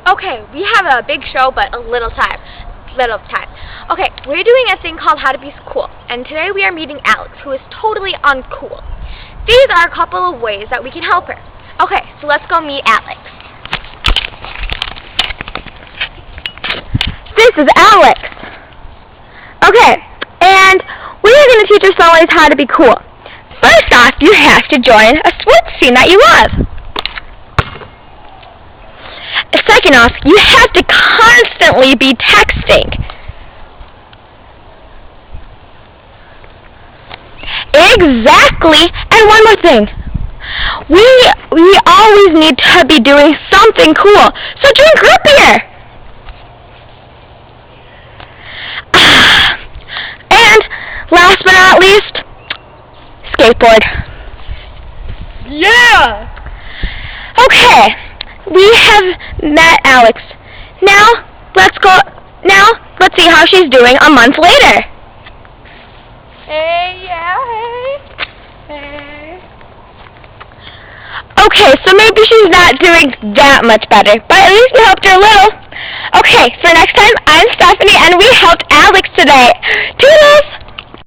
Okay, we have a big show, but a little time. Okay, we're doing a thing called How to Be Cool, and today we are meeting Alex, who is totally uncool. These are a couple of ways that we can help her. Okay, so let's go meet Alex. This is Alex. Okay, and we are going to teach our someone how to be cool. First off, you have to join a sports team that you love. Second off, you have to constantly be texting. Exactly. And one more thing. We always need to be doing something cool. So drink root beer. And last but not least, skateboard. Yeah. Okay. We have met Alex. Now let's see how she's doing a month later. Hey. Okay, so maybe she's not doing that much better, but at least we helped her a little. Okay, so next time, I'm Stephanie, and we helped Alex today. Toodles!